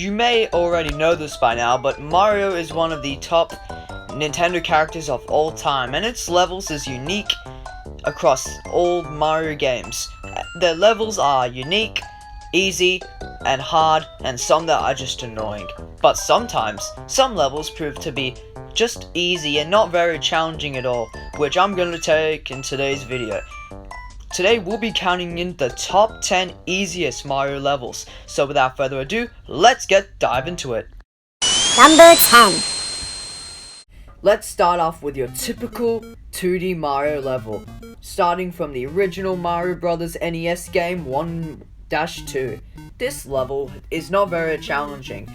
you may already know this by now, but Mario is one of the top Nintendo characters of all time, and its levels is unique across all Mario games. The levels are unique, easy, and hard, and some that are just annoying. But sometimes, some levels prove to be just easy and not very challenging at all, which I'm going to take in today's video. Today we'll be counting in the top 10 easiest Mario levels, so without further ado, let's dive into it. Number 10. Let's start off with your typical 2D Mario level, starting from the original Mario Bros. NES game 1-2. This level is not very challenging,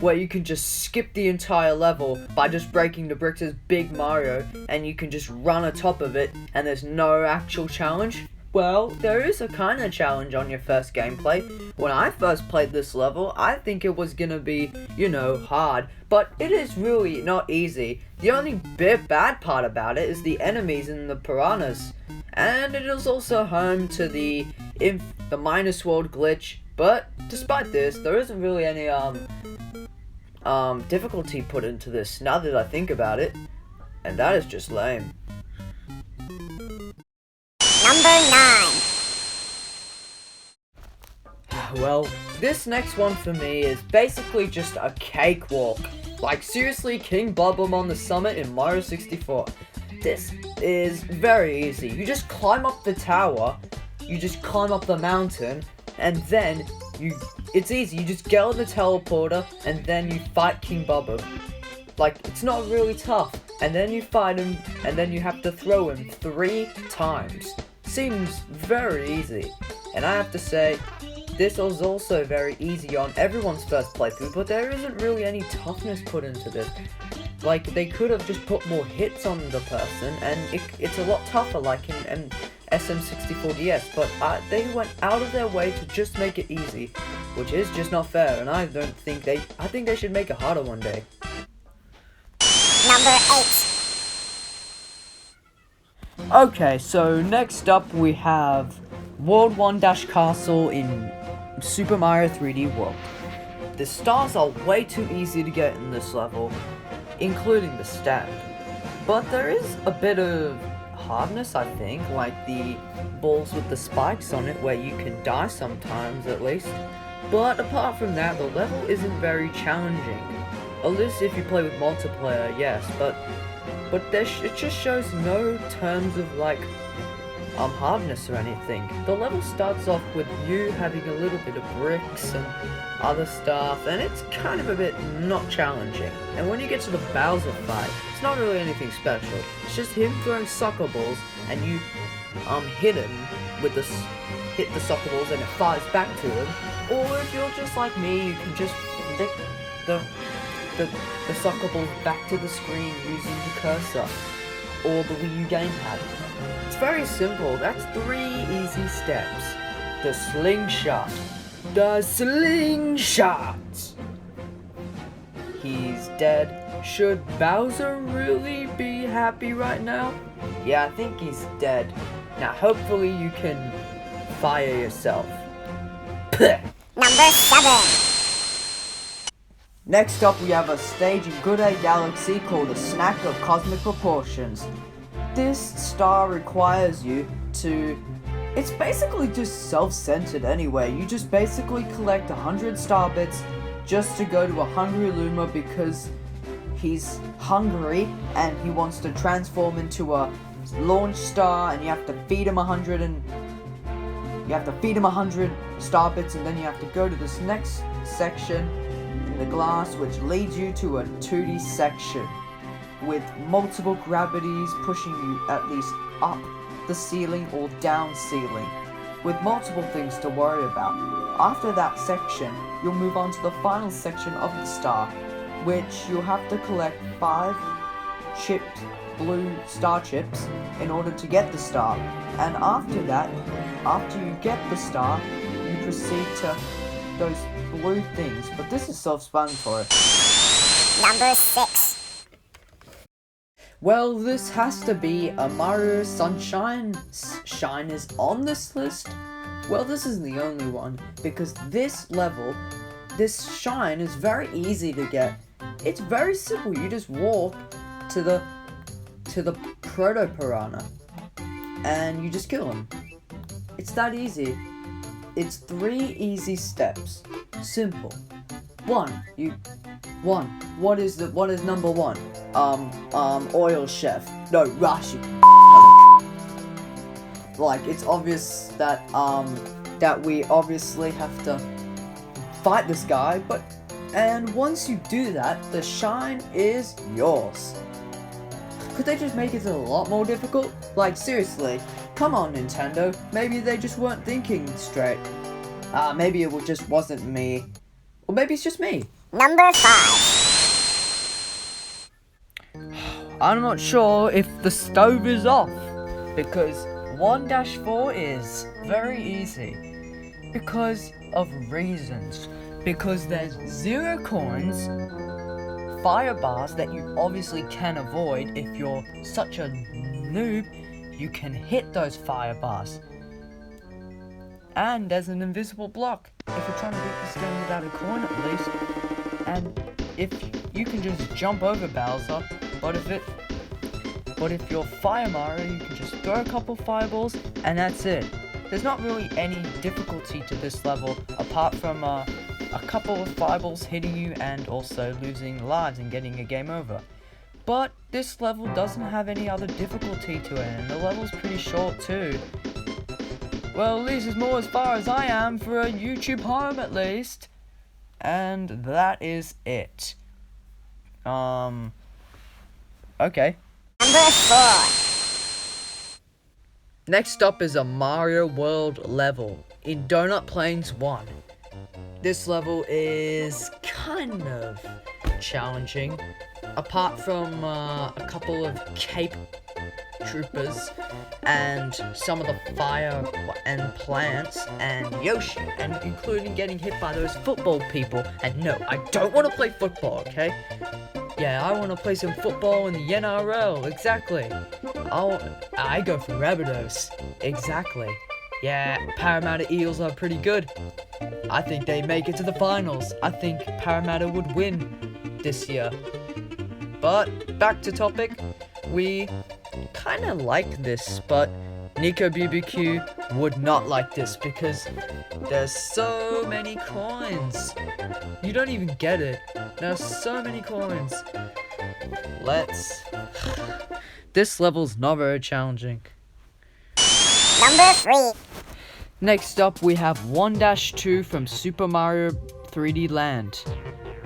where you can just skip the entire level by just breaking the bricks as Big Mario, and you can just run atop of it, and there's no actual challenge. Well, there is a kind of challenge on your first gameplay. When I first played this level, I think it was gonna be, hard, but it is really not easy. The only bad part about it is the enemies and the piranhas. And it is also home to the Minus World glitch, but despite this, there isn't really any difficulty put into this now that I think about it, and that is just lame. Number 9. Well, this next one for me is basically just a cakewalk. Like seriously, King Bob-omb on the summit in Mario 64. This is very easy. You just climb up the tower, you just climb up the mountain, and then it's easy. You just get on the teleporter, and then you fight King Bob-omb. Like, it's not really tough. And then you fight him, and then you have to throw him 3 times. Seems very easy. And I have to say, this was also very easy on everyone's first playthrough, but there isn't really any toughness put into this. Like, they could have just put more hits on the person, and it's a lot tougher, like in SM64DS, but they went out of their way to just make it easy, which is just not fair, and I think they should make it harder one day. Number 8. Okay, so next up we have World 1-Castle in Super Mario 3D World. The stars are way too easy to get in this level, including the stand. But there is a bit of hardness, I think, like the balls with the spikes on it, where you can die sometimes at least. But apart from that, the level isn't very challenging. At least if you play with multiplayer, yes, but it just shows no terms of like hardness or anything. The level starts off with you having a little bit of bricks and other stuff, and it's kind of a bit not challenging. And when you get to the Bowser fight, it's not really anything special. It's just him throwing soccer balls, and you hit the soccer balls, and it fires back to him. Or if you're just like me, you can just flick the soccer balls back to the screen using the cursor or the Wii U gamepad. It's very simple. That's 3 easy steps. The slingshot. The slingshot! He's dead. Should Bowser really be happy right now? Yeah, I think he's dead. Now hopefully you can fire yourself. Number 7. Next up we have a stage in Good A Galaxy called a Snack of Cosmic Proportions. This star requires you to... It's basically just self-centered anyway. You just basically collect 100 star bits just to go to a Hungry Luma because he's hungry and he wants to transform into a launch star, and you have to feed him 100 star bits, and then you have to go to this next section in the glass, which leads you to a 2D section with multiple gravities pushing you at least up the ceiling or down ceiling, with multiple things to worry about. After that section, you'll move on to the final section of the star, which you'll have to collect 5 blue star chips in order to get the star. And after that, after you get the star, you proceed to those blue things, but this is self-explanatory. Number 6. Well, this has to be a Mario Sunshine. Shine is on this list. Well, this isn't the only one, because this level this shine is very easy to get. It's very simple. You just walk to the Proto Piranha and you just kill him. It's that easy. It's 3 easy steps. Simple. What is number 1? Oil chef. No, Rashi. Like, it's obvious that that we obviously have to fight this guy, and once you do that, the shine is yours. Could they just make it a lot more difficult? Like, seriously, come on, Nintendo. Maybe they just weren't thinking straight. Maybe it just wasn't me. Or maybe it's just me. Number 5. I'm not sure if the stove is off, because 1-4 is very easy. Because of reasons. Because there's 0 coins, fire bars that you obviously can avoid if you're such a noob, you can hit those fire bars. And there's an invisible block if you're trying to beat this game without a coin at least. And if you can just jump over Bowser, but if you're Fire Mario, you can just throw a couple fireballs and that's it. There's not really any difficulty to this level apart from a couple of fireballs hitting you and also losing lives and getting a game over. But this level doesn't have any other difficulty to it, and the level's pretty short too. Well, at least it's more as far as I am for a YouTube home at least. And that is it. Okay. Number 4. Next up is a Mario World level in Donut Plains 1. This level is kind of challenging. Apart from a couple of Cape Troopers and some of the fire and plants and Yoshi, and including getting hit by those football people. And no, I don't want to play football, okay? Yeah, I want to play some football in the NRL, exactly. I go for Rabbitohs, exactly. Yeah, Parramatta Eels are pretty good. I think they make it to the finals. I think Parramatta would win this year. But, back to topic, we kind of like this, but Nico BBQ would not like this because there's so many coins. You don't even get it. There's so many coins. This level's not very challenging. Number 3. Next up, we have 1-2 from Super Mario 3D Land.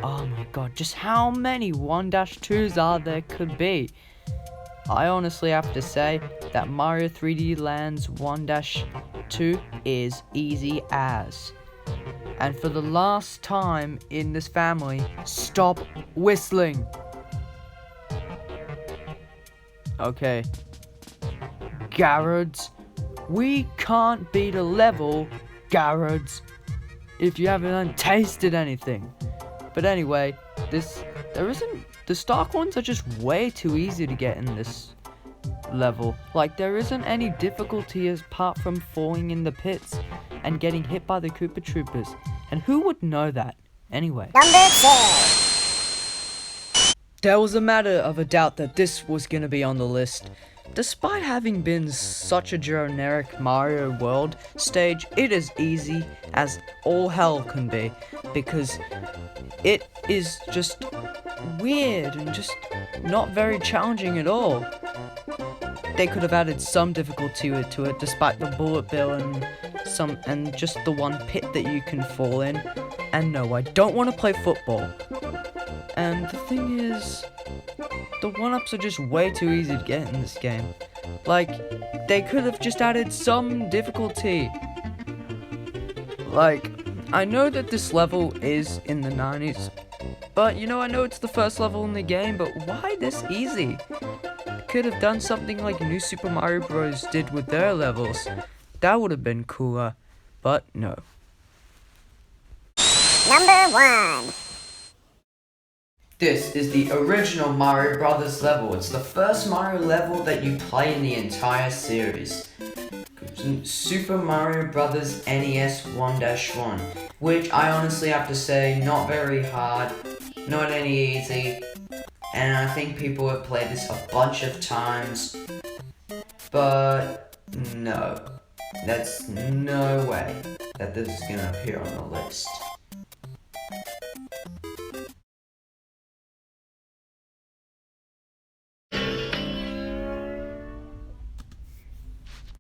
Oh my god, just how many 1-2s are there could be? I honestly have to say that Mario 3D Land's 1-2 is easy as. And for the last time in this family, stop whistling. Okay. Garrods. We can't beat a level, Garrods, if you haven't tasted anything. But anyway, the star coins are just way too easy to get in this level. Like, there isn't any difficulty apart from falling in the pits and getting hit by the Koopa Troopers. And who would know that? Anyway. Number 2. There was a matter of a doubt that this was going to be on the list. Despite having been such a generic Mario World stage, it is easy as all hell can be, because it is just weird and just not very challenging at all. They could have added some difficulty to it, despite the bullet bill and just the one pit that you can fall in. And no, I don't want to play football. And the thing is, the 1-ups are just way too easy to get in this game. Like, they could have just added some difficulty. Like, I know that this level is in the 90s, but I know it's the first level in the game, but why this easy? Could have done something like New Super Mario Bros. Did with their levels. That would have been cooler, but no. Number 1. This is the original Mario Brothers level. It's the first Mario level that you play in the entire series. Super Mario Brothers NES 1-1, which I honestly have to say, not very hard, not any easy, and I think people have played this a bunch of times, but no, that's no way that this is gonna appear on the list.